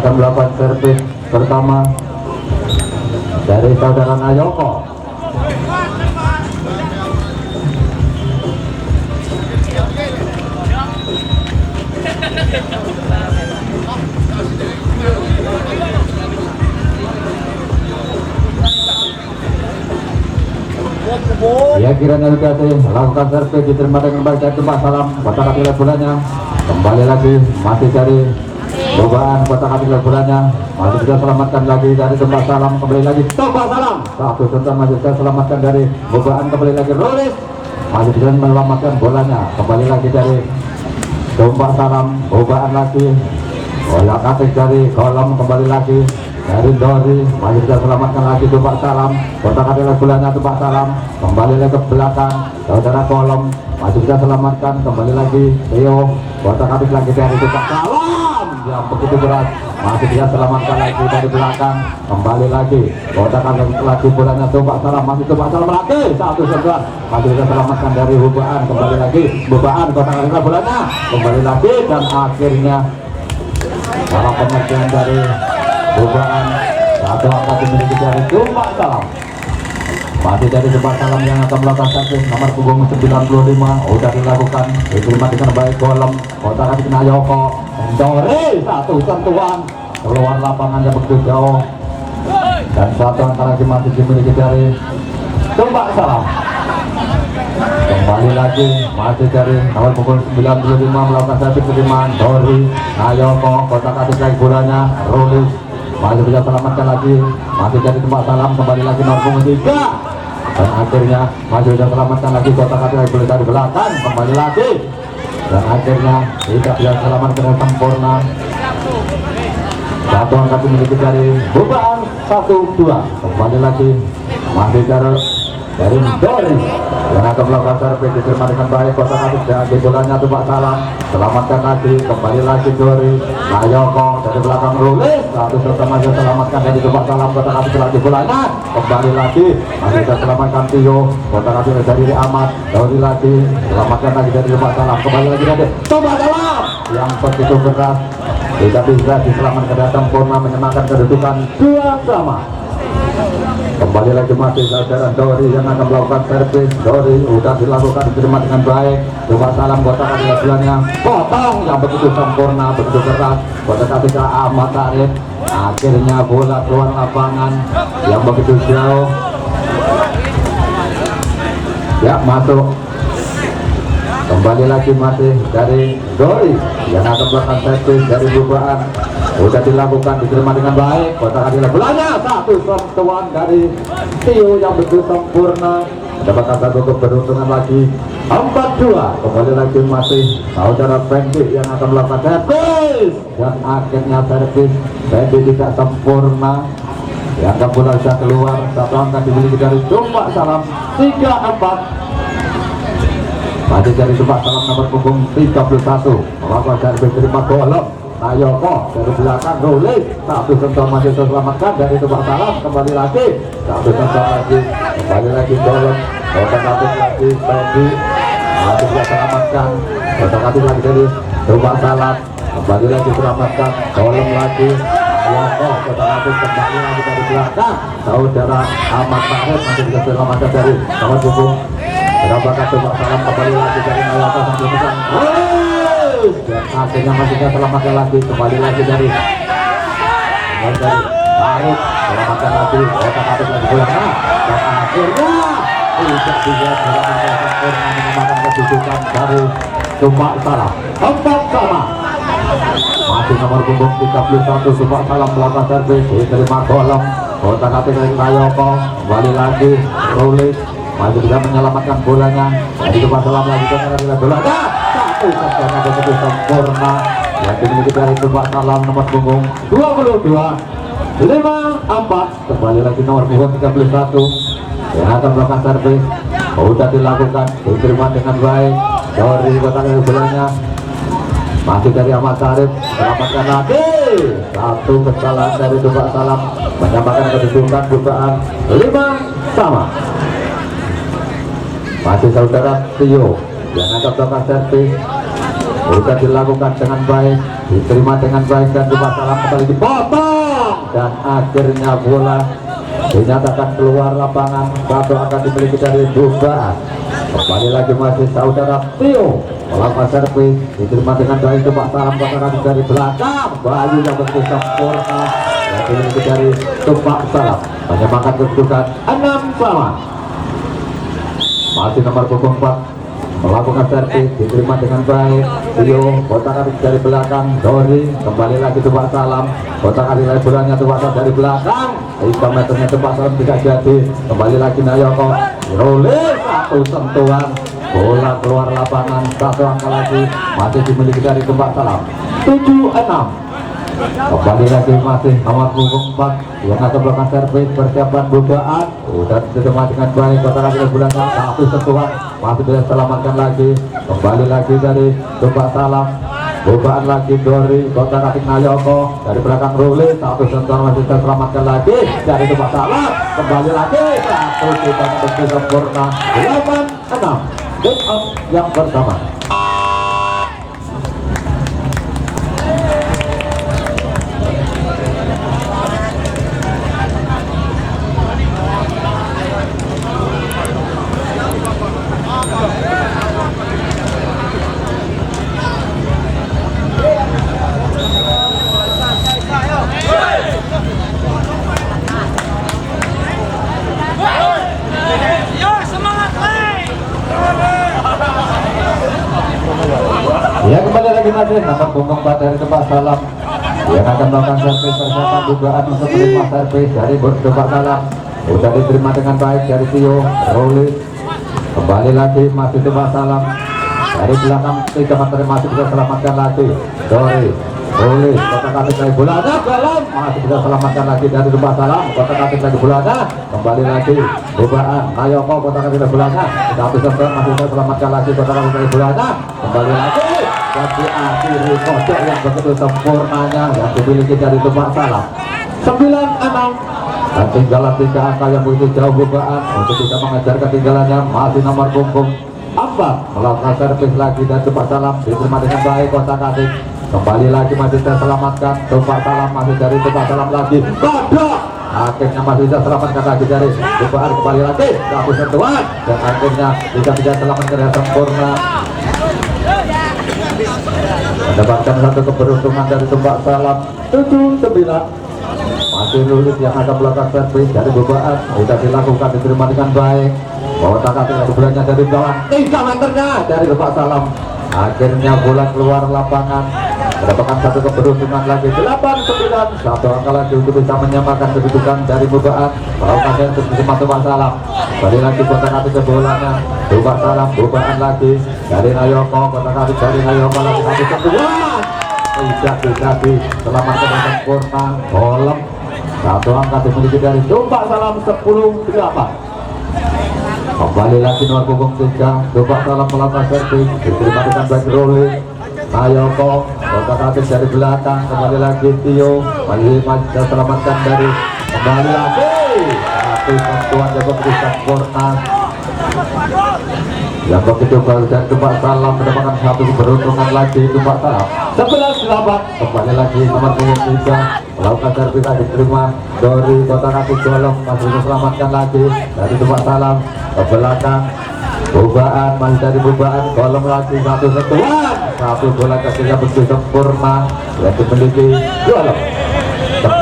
akan melakukan servis pertama dari saudara Nayoko. Ya kiranya Lukasi lakukan servis, diterima dengan baik dari Mbak Salam. Kotak hati bulannya kembali lagi, masih dari cobaan kotak hati bulannya, masih bisa selamatkan lagi dari Mbak Salam. Kembali lagi Mbak Salam, satu serta masih bisa selamatkan dari cobaan. Kembali lagi Rolis, masih bisa menyelamatkan bolanya. Kembali lagi dari Mbak Salam, cobaan lagi bola katik dari kolom. Kembali lagi dari Dori, masih bisa selamatkan lagi Mbak Salam. Kotak hati bulannya Mbak Salam, kembali lagi ke belakang saudara kolom, masih bisa selamatkan. Kembali lagi Theo, kotak hati lagi dari Mbak Salam yang begitu berat, masih bisa selamatkan lagi dari belakang. Kembali lagi kotak hati lagi bolanya Mbak Salam, masih Mbak Salam lagi satu sebelas, masih bisa selamatkan dari Hubaan. Kembali lagi Hubaan, kotak hati bolanya kembali lagi, dan akhirnya para pengertian dari Hubaan satu angka dimiliki dari Mbak Salam. Masih dari Mbak Salam yang akan melakukan servis nomor punggung 95, sudah dilakukan, diterima dengan baik golem. Kotak hati Nayoko, Dori satu sentuhan keluar lapangan yang begitu jauh, dan satu angka lagi masih dimiliki dari Mbak Salam. Kembali lagi masih dari nomor punggung 95 melakukan servis penerimaan Dori Nayoko. Kotak hati lagi bolanya Rolis, masih bisa selamatkan lagi, masih dari Mbak Salam. Kembali lagi nomor punggung 3, dan akhirnya masih bisa selamatkan lagi kotak hati lagi boleh dari belakang. Kembali lagi, dan akhirnya tidak bisa selamatkan dengan sempurna. Satu angka dimiliki dari Hubaan 1-2. Kembali lagi masih dari Dori yang akan melakukan servis, diterima dengan baik kotak hati dari bolanya Mbak Salam. Selamatkan lagi, kembali lagi Dori Nayoko dari belakang Rulis, satu serta masih selamatkan dari Mbak Salam. Kotak hati lagi bolanya kembali lagi, masih bisa selamatkan Tio. Kotak hati dari Ahmad Dori lagi, selamatkan lagi dari Mbak Salam. Kembali lagi dari Mbak Salam yang begitu keras, tidak bisa diselamatkan dari sempurna, menyamakan kedudukan 2-2. Kembali lagi masih saudara Dori yang akan melakukan servis. Dori sudah dilakukan, diterima dengan baik. Mbak Salam kotak hati bulannya potong yang begitu sempurna, begitu keras. Kotak hati ke Ahmad Arif, akhirnya bola keluar lapangan yang begitu jauh. Ya, masuk. Kembali lagi masih dari Dori yang akan melakukan servis dari Hubaan. Sudah dilakukan, diterima dengan baik. Kotak hati bolanya satu sentuhan dari Tio yang begitu sempurna. Mendapatkan satu keberuntungan lagi 4-2. Kembali lagi masih saudara Fendi yang akan melakukan servis, dan akhirnya servis Fendi tidak sempurna. Yang bola bisa keluar, satu angka dimiliki dari Mbak Salam 3-4. Masih dari Mbak Salam nomor punggung 31 melakukan servis, terima golem Nayoko dari belakang Rolis, satu sentuhan masih terselamatkan dari Mbak Salam. Kembali lagi satu sentuhan lagi, kembali lagi golem. Kotak hati lagi Fendi, masih bisa selamatkan. Kotak hati lagi dari Mbak Salam, kembali lagi selamatkan golem lagi Nayoko. Kotak hati kembali lagi dari belakang saudara Ahmad Mahir, masih bisa selamatkan dari nomor punggung berapa kata Mbak Salam. Kembali lagi dari Nayoko sambil megang, dan akhirnya masih bisa selamatkan lagi. Kembali lagi dari Mahir, selamatkan lagi. Kotak hati lagi belakang, dan akhirnya tidak bisa selamatkan sempurna, menyamakan kedudukan dari Mbak Salam 4-4. Masih nomor punggung 31 Mbak Salam melakukan servis, diterima golem. Kotak hati dari Nayoko, kembali lagi Rulis, masih bisa menyelamatkan bolanya dari Mbak Salam lagi dengan bolanya satu sentuhan begitu sempurna yang dimiliki dari Mbak Salam nomor punggung 22 5-4. Kembali lagi nomor punggung 31 yang akan melakukan servis, sudah dilakukan, diterima dengan baik. Dori kotak hati bolanya masih dari Ahmad Sarif, selamatkan lagi. Satu kesalahan dari Mbak Salam, menyamakan kedudukan dugaan 5-5. Masih saudara Tio yang akan melakukan servis, sudah dilakukan dengan baik, diterima dengan baik dan coba salam kembali dipotong dan akhirnya bola dinyatakan keluar lapangan. Satu akan dimiliki dari Buba. Kembali lagi masih saudara Tio melakukan servis, diterima dengan baik, coba salam katakan dari belakang. Bayu yang begitu sempurna yang dimiliki dari Tumpak Salam menyamakan kedudukan 6-6. Masih nomor 24 melakukan servis, diterima dengan baik. Tio kotak-atik dari belakang. Dori kembali lagi coba salam, kotak-atik dari bolanya coba salam dari belakang. 3 meternya coba salam tidak jadi. Kembali lagi Nayoko, rolling satu sentuhan, bola keluar lapangan. Satu angka lagi masih dimiliki dari coba salam 7-6. Kembali lagi masih nomor 24 yang akan melakukan servis, persiapan Bukaan sudah diterima dengan baik, kotak-atik dari bolanya satu sentuhan masih bisa selamatkan lagi. Kembali lagi dari coba salam, Bukaan lagi Dori, kotak-atik Nayoko dari belakang Ruli, satu sentuhan masih bisa selamatkan lagi dari coba salam. Kembali lagi satu kita bersih sempurna 8-6. Game up yang pertama. Ya kembali lagi masih nomor punggung 4 dari Tumpak Salam yang akan melakukan servis, persiapan Bukaan untuk menerima servis dari Tumpak Salam. Sudah diterima dengan baik dari Tio Roli. Kembali lagi masih Tumpak Salam dari belakang 3 meter masih bisa selamatkan lagi Dori Roli, kotak-atik dari bolanya dalam masih bisa selamatkan lagi dari Tumpak Salam. Kotak-atik dari bolanya kembali lagi Bukaan Nayoko, kotak-atik dari bolanya tapi sebentar masih bisa selamatkan lagi kotak-atik dari bolanya. Kembali lagi dan diakhiri kocok yang begitu sempurnanya yang dimiliki dari Tumpak Salam 9-6. Dan tinggalan 3 angka yang begitu jauh Bukaan untuk bisa mengejar ketinggalannya. Masih nomor punggung 4 melakukan servis lagi dan Tumpak Salam diterima dengan baik, kotak-atik kembali lagi masih terselamatkan. Tumpak Salam masih dari Tumpak Salam lagi kodok, akhirnya masih bisa selamatkan lagi dari Bukaan. Kembali lagi satu sentuhan dan akhirnya bisa selamatkan dengan sempurna, mendapatkan satu keberuntungan dari Tumpak Salam 7-9. Masih Lulit yang akan melakukan servis dari Bukaan sudah dilakukan, diterima dengan baik. Bawa tangkap dari bolanya dari bawah 3 meternya dari Tumpak Salam. Akhirnya bola keluar lapangan, mendapatkan satu keberuntungan lagi 8-9. Satu angka lagi untuk bisa menyamakan kedudukan dari Bukaan. Melakukan servis bersama Tumpak Salam. Kembali lagi kotak-atik ke bolanya Tumpak Salam, Bukaan lagi dari Nayoko, kotak-atik dari Nayoko lagi satu sentuhan tidak jadi selamatkan dengan sempurna. Kolom satu angka dimiliki dari Tumpak Salam 10-8. Kembali lagi nomor punggung 3 Tumpak Salam melakukan servis, diterima dengan baik Roli Nayoko, kotak-atik dari belakang. Kembali lagi Tio masih bisa selamatkan dari, kembali lagi satu sentuhan yang begitu sempurna yang begitu bagus dan Tumpak Salam mendapatkan satu keberuntungan lagi. Tumpak Salam 11-8. Kembali lagi nomor punggung 3 melakukan servis, diterima Dori, kotak-atik golong masih diselamatkan lagi dari Tumpak Salam ke belakang. Bukaan masih dari Bukaan, golong lagi satu sentuhan, satu bola kecilnya begitu sempurna yang dimiliki golong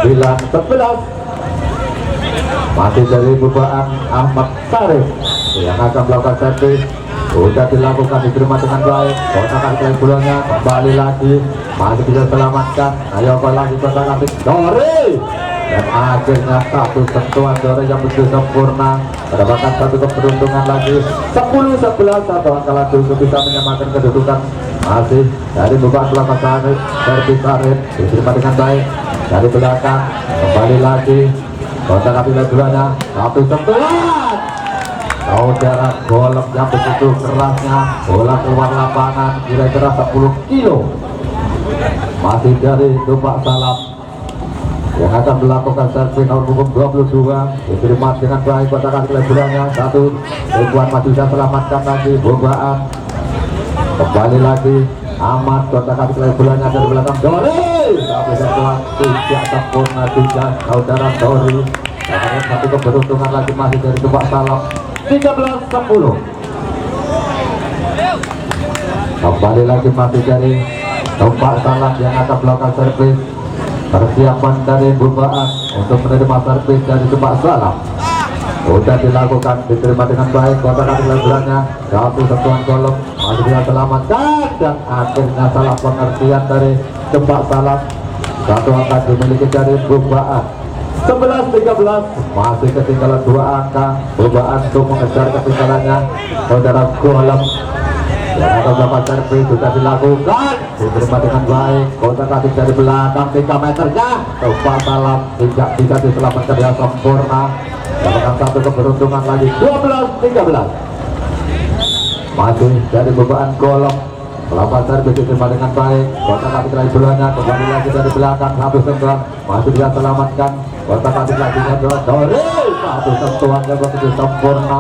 9-11. Masih dari Bukaan Ahmad Sarif yang akan melakukan servis, sudah dilakukan, diterima dengan baik, kotak-atik dari bolanya kembali lagi masih bisa selamatkan. Ayo lagi kotak-atik Dori dan akhirnya satu sentuhan Dori yang begitu sempurna mendapatkan satu keberuntungan lagi 10-11. Satu angka lagi untuk bisa menyamakan kedudukan. Masih dari Bukaan belakang servis Sarif diterima dengan baik dari belakang. Kembali lagi kotak-atik dari bolanya satu sentuhan, saudara golok yang begitu kerasnya, bola keluar lapangan kira-kira 10 kilo. Masih dari Tumpak Salam yang akan melakukan servis nomor punggung 22, diterima dengan baik, kotak-atik bolanya satu, Ridwan masih bisa selamatkan lagi Bukaan. Kembali lagi amat kontak kaki lagi bolanya dari belakang Dori, tapi setelah tidak sempurna juga saudara Dori. Karena satu keberuntungan lagi masih dari Tumpak Salam 13-10. Kembali lagi masih dari Tumpak Salam yang akan melakukan servis. Persiapan dari Bubaan untuk menerima servis dari Tumpak Salam sudah dilakukan, diterima dengan baik kontak kaki bolanya, satu sentuhan golong masih bisa selamatkan, dan akhirnya salah pengertian dari Tumpak Salam. Satu angka dimiliki dari Bubaan 11-13, masih ketinggalan 2 angka. Bubaan untuk mengejar ketinggalannya saudara Golem yang akan melakukan servis sudah dilakukan, diterima dengan baik kontak kaki dari belakang 3 meternya. Tumpak Salam tidak bisa diselamatkan dengan sempurna. Dapatkan satu keberuntungan lagi 12-13. Masih dari Bubaan Golem melakukan servis diterima dengan baik kontak kaki dari belakangnya, kembali lagi dari belakang satu sentuhan masih bisa selamatkan kontak kaki lagi Dori, satu sentuhan yang begitu sempurna,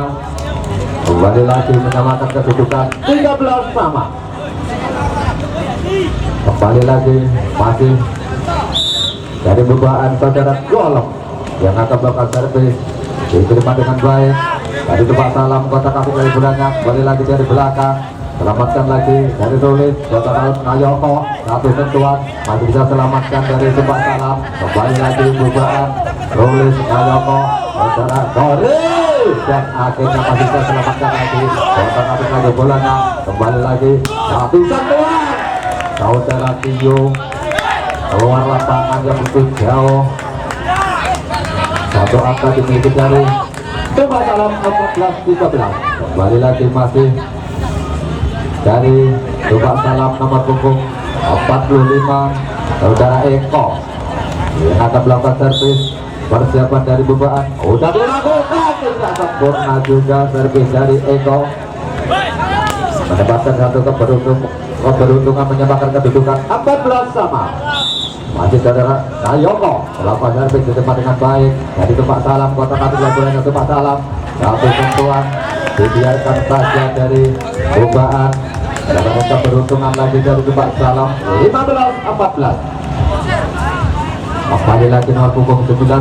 kembali lagi menyamakan kedudukan 13 sama. Kembali lagi masih dari Bubaan saudara Golem yang akan melakukan servis diterima dengan baik dari Tumpak Salam kontak kaki dari belakang, kembali lagi dari belakang, selamatkan lagi dari Rulis saudara Nayoko, satu sentuhan masih bisa selamatkan dari Tumpak Salam, kembali lagi Bubaan Rulis Nayoko saudara Dori, dan akhirnya masih bisa selamatkan lagi kontak kaki dari bolanya, kembali lagi satu sentuhan saudara Tio keluar lapangan yang begitu jauh. Satu angka dimiliki dari Tumpak Salam 14-13. Kembali lagi masih dari Tumpak Salam nomor punggung 45 saudara Eko yang akan melakukan servis. Persiapan dari Bubaan sudah dilakukan, tidak sempurna juga servis dari Eko, mendapatkan satu keberuntungan menyamakan kedudukan 14 sama. Masih saudara Nayoko melakukan servis di tempat dengan baik dari Tumpak Salam kontak kaki bolanya Tumpak Salam, satu sentuhan dibiarkan saja dari Bubaan. Dalam keberuntungan lagi dari Tumpak Salam 15-14. Kembali lagi nomor punggung 95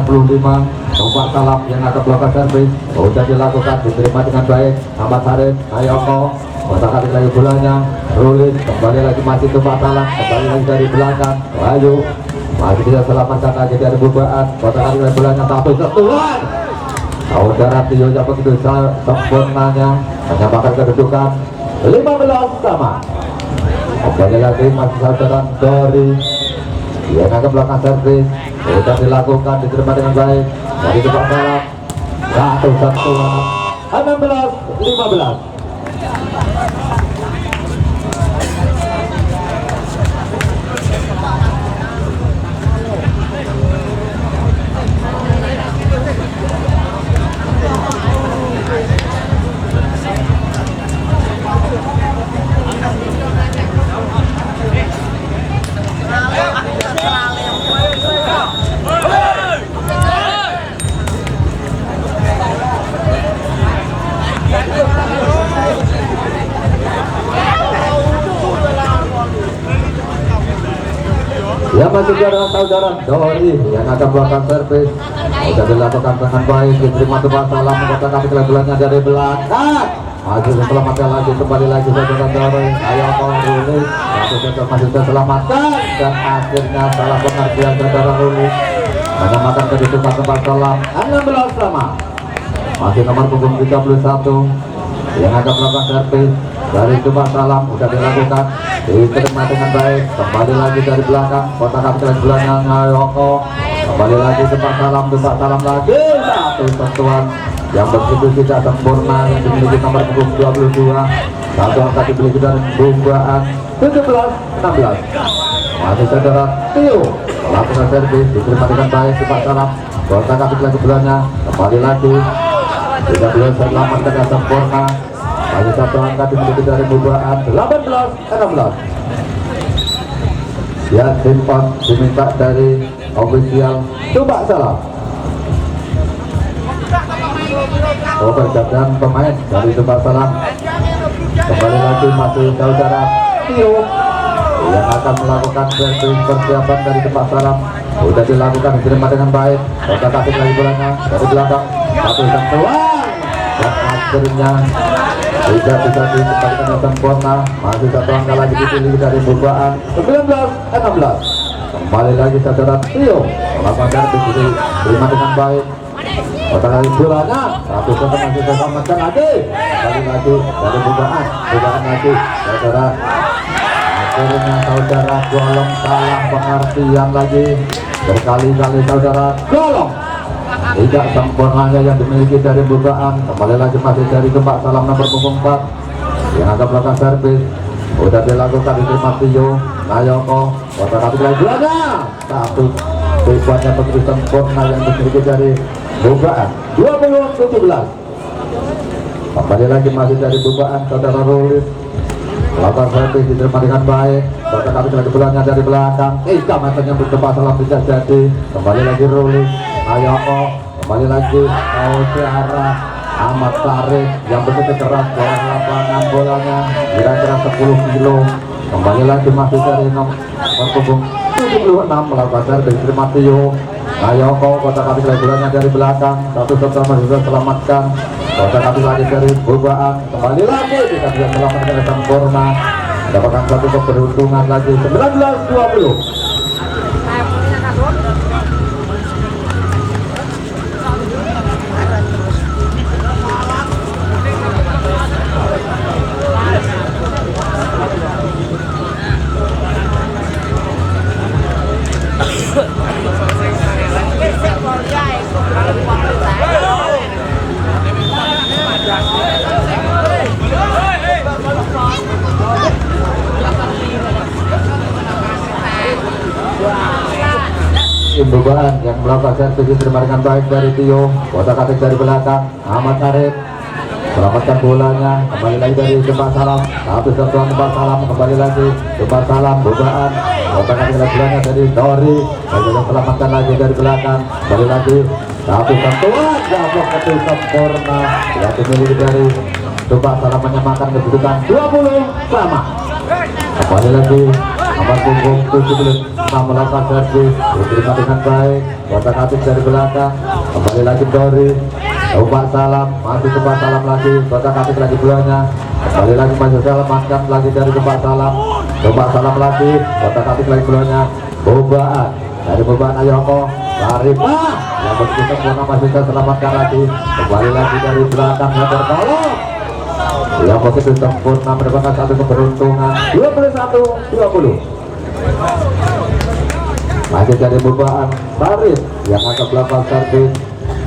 Tumpak Salam yang akan melakukan servis sudah dilakukan, diterima dengan baik Ahmad Harif Nayoko kontak kaki lagi bolanya Rulis, kembali lagi masih Tumpak Salam, kembali lagi dari belakang Wahyu masih bisa selamatkan lagi dari Bubaan kontak kaki lagi bolanya, satu sentuhan saudara Tio yang begitu sempurnanya menyamakan kedudukan 15 sama. Kembali lagi masih saudara Dori yang akan melakukan servis sudah dilakukan, diterima dengan baik dari Tumpak Salam, satu sentuhan 16-15. Ya masih ada saudara Dori yang akan melakukan servis sudah dilakukan dengan baik, diterima Tumpak Salam kontak kaki bolanya dari belakang masih diselamatkan lagi, kembali lagi saudara Dori. Ayo Rulis satu sentuhan masih diselamatkan, dan akhirnya salah pengertian saudara Rulis menyamakan kedudukan Tumpak Salam 16 sama. Masih nomor punggung 31 yang akan melakukan servis dari Tumpak Salam sudah dilakukan, diterima dengan baik, kembali lagi dari belakang kontak kaki belakang Nayoko, kembali lagi Tumpak Salam lagi, satu sentuhan yang begitu tidak sempurna yang dimiliki nomor punggung 22, satu angka dimiliki dari Bubaan 17-16. Masih saudara Tio melakukan servis, diterima dengan baik Tumpak Salam kontak kaki belakangnya, kembali lagi tidak bisa selamatkan dengan sempurna. Hanya satu angka dimiliki dari Bubaan 18-16. Ya, simpan diminta dari ofisial Tumpak Salam. Perjalanan pemain dari Tumpak Salam. Kembali lagi masih saudara Tio yang akan melakukan serving persiapan dari tempat salam sudah dilakukan, diterima dengan baik. Kota Katik lagi bolanya dari belakang, satu sentuhan dan akhirnya tidak bisa dikembalikan dengan sempurna. Masih satu angka lagi dipilih dari Bubaan 19-16. Kembali lagi saudara Tio melakukan servis, diterima dengan baik. Kota Katik bolanya satu sentuhan masih diselamatkan lagi. Kembali lagi dari Bubaan lagi saudara. Akhirnya saudara golong salah pengertian lagi, berkali-kali saudara golong tidak sempurnanya yang dimiliki dari Bubaan. Kembali lagi masih dari Gempak Salam nomor punggung 4 yang akan melakukan servis, sudah dilakukan di Tio Nayoko. Kota Katik lagi ada satu tipuannya begitu sempurna yang dimiliki dari Bubaan 20-17. Kembali lagi masih dari Bubaan saudara Rulis melakukan servis, diterima dengan baik. Kota Katik lagi bolanya dari belakang, meternya Gempak Salam tidak jadi. Kembali lagi Rulis Nayoko, kembali lagi saudara Ahmad Tarik yang begitu keras dalam lapangan bolanya kira-kira 10 kilo. Kembali lagi masih dari nomor punggung 76 melakukan servis, diterima Tio Nayoko. Kota Katik lagi bolanya dari belakang, satu serta masih bisa selamatkan. Kota Katik lagi dari Bubaan, kembali lagi tidak bisa selamatkan dengan sempurna, mendapatkan satu keberuntungan lagi 19-20. Bubaan yang melakukan servis, diterima dengan baik dari Tio. Kota Katik dari belakang, Ahmad Tarik selamatkan bolanya. Kembali lagi dari Gempak Salam, satu sentuhan Gempak Salam, kembali lagi Gempak Salam Bubaan. Kota Katik lagi bolanya dari Dori, selamatkan lagi dari belakang, kembali lagi satu sentuhan gablok itu sempurna yang dimiliki dari Gempak Salam, menyamakan kedudukan 20 sama. Kembali lagi nomor punggung 17 melakukan servis, diterima dengan baik. Kota Katik dari belakang, kembali lagi Dori Gempak Salam, masih Gempak Salam lagi. Kota Katik lagi bolanya, kembali lagi masih selamatkan lagi dari Gempak Salam lagi. Kota Katik lagi bolanya Bubaan dari Bubaan Ayoko lari yang begitu sempurna, masih bisa selamatkan lagi. Kembali lagi dari belakang yang bertolong yang begitu sempurna, mendapatkan satu keberuntungan 21-20. Masih dari Bubaan Tarif yang akan melakukan servis,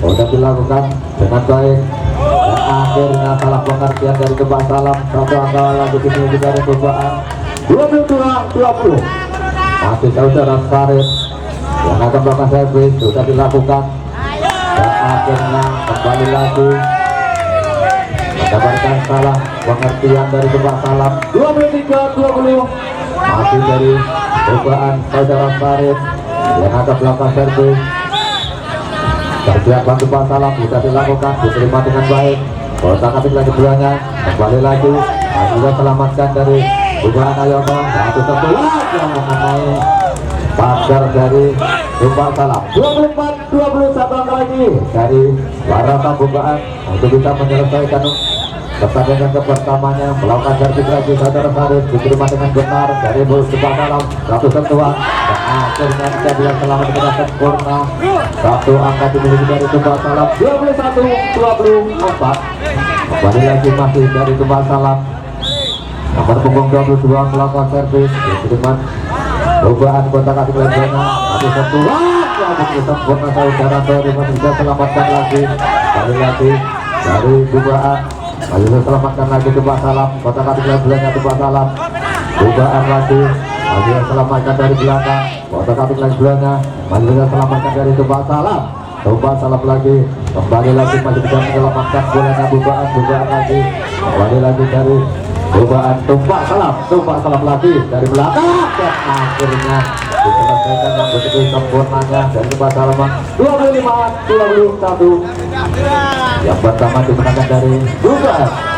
sudah dilakukan dengan baik. Dan akhirnya salah pengertian dari Gempak Salam, satu angka lagi dimiliki dari Bubaan 22-20. Masih saudara Tarif yang akan melakukan servis, sudah dilakukan. Dan akhirnya kembali lagi mendapatkan salah pengertian dari Gempak Salam 23-20. Masih dari Bubaan saudara Tarif yang akan melakukan servis, persiapan Gempak Salam sudah dilakukan, diterima dengan baik. Kota Katik lagi bolanya, kembali lagi masih bisa selamatkan dari Bubaan Ayoko. Satu sentuhan yang mengenai pagar dari Gempak Salam 24-21 lagi dari Warata Bubaan untuk bisa menyelesaikan pertandingan pertamanya. Melakukan servis lagi saudara Sarif, diterima dengan benar dari Gempak Salam, satu sentuhan dan akhirnya tidak bisa selamat dengan sempurna. Satu angka dimiliki dari Gempak Salam 21-24. Kembali lagi masih dari Gempak Salam nomor punggung 22 melakukan servis, diterima Bubaan. Kota Katik lagi satu sentuhan yang begitu sempurna saudara Dori, masih bisa selamatkan lagi. Kembali lagi dari Bubaan, masih bisa selamatkan lagi Gempak Salam. Kota Katik lagi Gempak Salam, Bubaan lagi masih bisa selamatkan dari belakang. Kota Katik lagi masih bisa selamatkan dari Gempak Salam. Gempak Salam lagi, kembali lagi masih bisa menyelamatkan bolanya Bubaan lagi, kembali lagi dari Bubaan. Gempak Salam lagi dari belakang dan akhirnya diselesaikan yang begitu sempurnanya dari Gempak Salam 25-21. Yang pertama dimenangkan dari Bubaan.